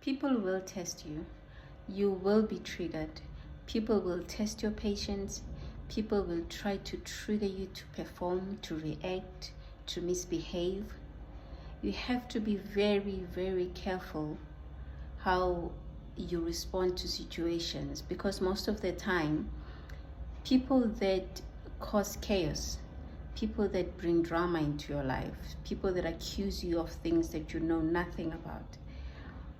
People will test you. You will be triggered. People will test your patience. People will try to trigger you to perform, to react, to misbehave. You have to be very, very careful how you respond to situations, because most of the time, people that cause chaos, people that bring drama into your life, people that accuse you of things that you know nothing about,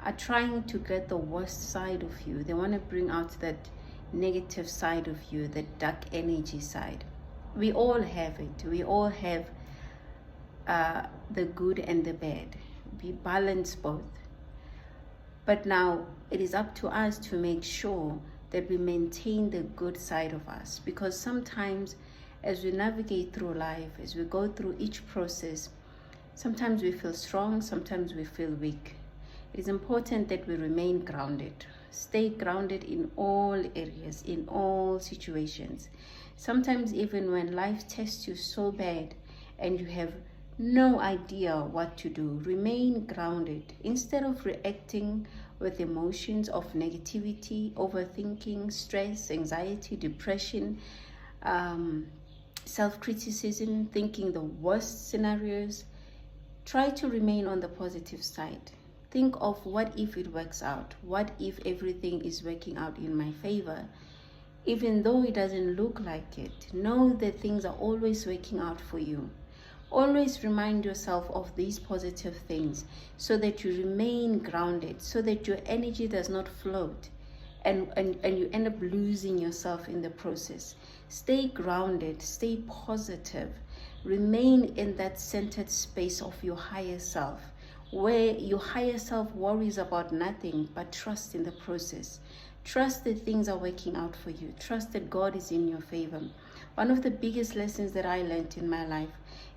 are trying to get the worst side of you. They want to bring out that negative side of you, that dark energy side. We all have it. We all have the good and the bad. We balance both. But now it is up to us to make sure that we maintain the good side of us, because sometimes as we navigate through life, as we go through each process, sometimes we feel strong, sometimes we feel weak. It is important that we remain grounded. Stay grounded in all areas, in all situations. Sometimes even when life tests you so bad and you have no idea what to do, remain grounded. Instead of reacting with emotions of negativity, overthinking, stress, anxiety, depression, self-criticism, thinking the worst scenarios, try to remain on the positive side. Think of, what if it works out? What if everything is working out in my favor? Even though it doesn't look like it, know that things are always working out for you. Always remind yourself of these positive things so that you remain grounded, so that your energy does not float and you end up losing yourself in the process. Stay grounded, stay positive, remain in that centered space of your higher self, where your higher self worries about nothing but trust in the process. Trust that things are working out for you. Trust that God is in your favor. One of the biggest lessons that I learned in my life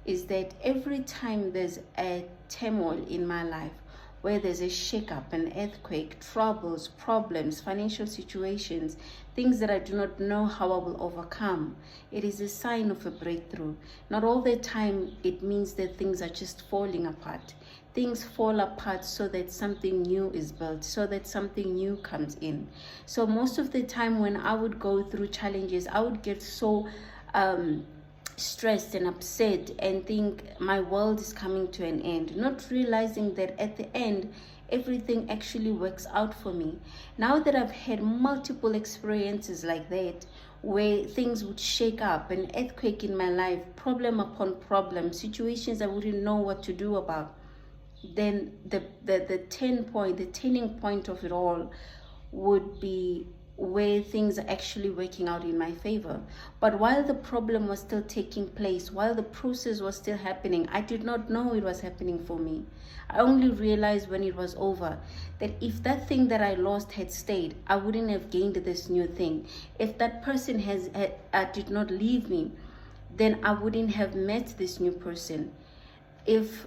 is that every time there's a turmoil in my life, where there's a shakeup, an earthquake, troubles, problems, financial situations, things that I do not know how I will overcome, it is a sign of a breakthrough. Not all the time it means that things are just falling apart. Things fall apart so that something new is built, so that something new comes in. So most of the time when I would go through challenges, I would get so stressed and upset and think my world is coming to an end, not realizing that at the end everything actually works out for me. Now that I've had multiple experiences like that, where things would shake up, an earthquake in my life, problem upon problem, situations I wouldn't know what to do about, then the turning point of it all would be where things are actually working out in my favor. But while the problem was still taking place, while the process was still happening, I did not know it was happening for me. I only realized when it was over that if that thing that I lost had stayed, I wouldn't have gained this new thing. If that person did not leave me, then I wouldn't have met this new person. If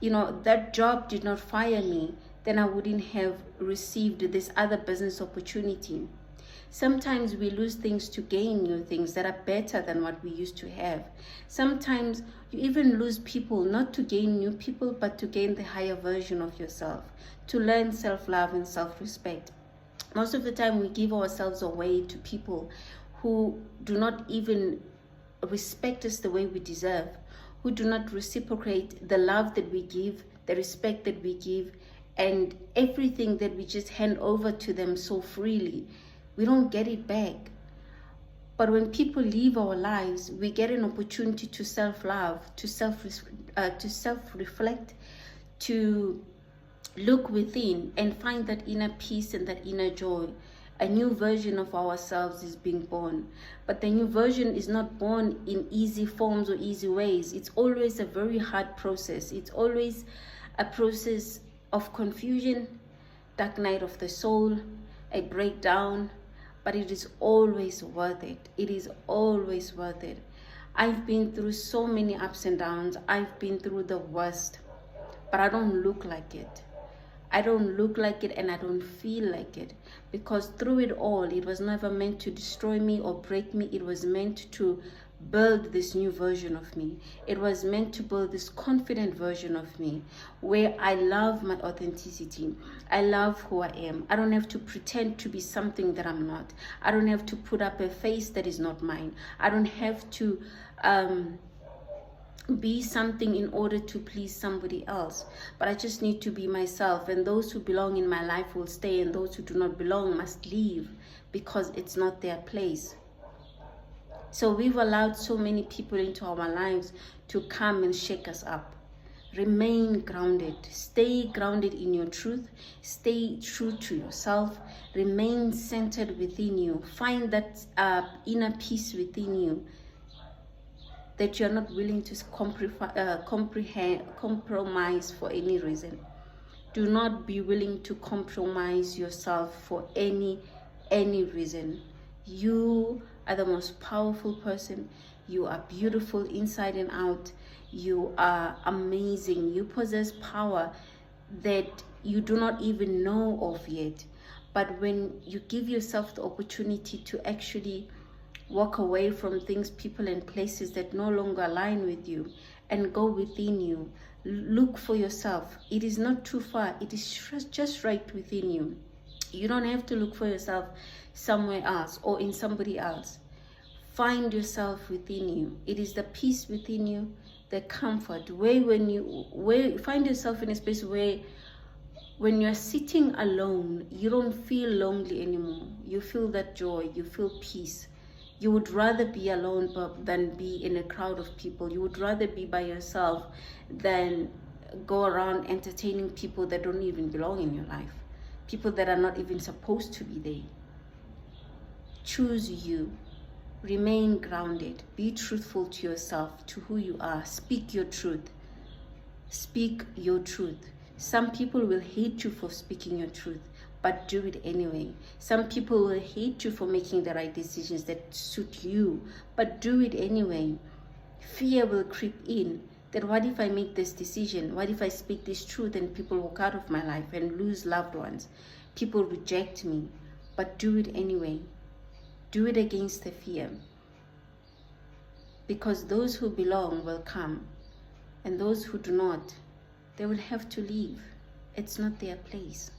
that job did not fire me, then I wouldn't have received this other business opportunity. Sometimes we lose things to gain new things that are better than what we used to have. Sometimes you even lose people, not to gain new people, but to gain the higher version of yourself, to learn self-love and self-respect. Most of the time we give ourselves away to people who do not even respect us the way we deserve, who do not reciprocate the love that we give, the respect that we give, and everything that we just hand over to them so freely. We don't get it back. But when people leave our lives, we get an opportunity to self-love, to self-reflect, to look within and find that inner peace and that inner joy. A new version of ourselves is being born. But the new version is not born in easy forms or easy ways. It's always a very hard process. It's always a process of confusion, dark night of the soul, a breakdown, but it is always worth it. It is always worth it. I've been through so many ups and downs. I've been through the worst, but I don't look like it. I don't look like it and I don't feel like it, because through it all, it was never meant to destroy me or break me. It was meant to build this new version of me. It was meant to build this confident version of me where I love my authenticity. I love who I am. I don't have to pretend to be something that I'm not. I don't have to put up a face that is not mine. I don't have to be something in order to please somebody else, but I just need to be myself, and those who belong in my life will stay, and those who do not belong must leave, because it's not their place. So we've allowed so many people into our lives to come and shake us up. Remain grounded. Stay grounded in your truth. Stay true to yourself. Remain centered within you. Find that inner peace within you that you're not willing to compromise for any reason. Do not be willing to compromise yourself for any reason. You are the most powerful person. You are beautiful inside and out. You are amazing. You possess power that you do not even know of yet. But when you give yourself the opportunity to actually walk away from things, people, and places that no longer align with you, and go within you, look for yourself. It is not too far. It is just right within you. You don't have to look for yourself somewhere else or in somebody else. Find yourself within you. It is the peace within you, the comfort. Where find yourself in a space where when you're sitting alone, you don't feel lonely anymore. You feel that joy. You feel peace. You would rather be alone than be in a crowd of people. You would rather be by yourself than go around entertaining people that don't even belong in your life. People that are not even supposed to be there. Choose you. Remain grounded. Be truthful to yourself, to who you are. Speak your truth. Speak your truth. Some people will hate you for speaking your truth, but do it anyway. Some people will hate you for making the right decisions that suit you, but do it anyway. Fear will creep in. That what if I make this decision? What if I speak this truth and people walk out of my life and lose loved ones? People reject me, but do it anyway. Do it against the fear. Because those who belong will come, and those who do not, they will have to leave. It's not their place.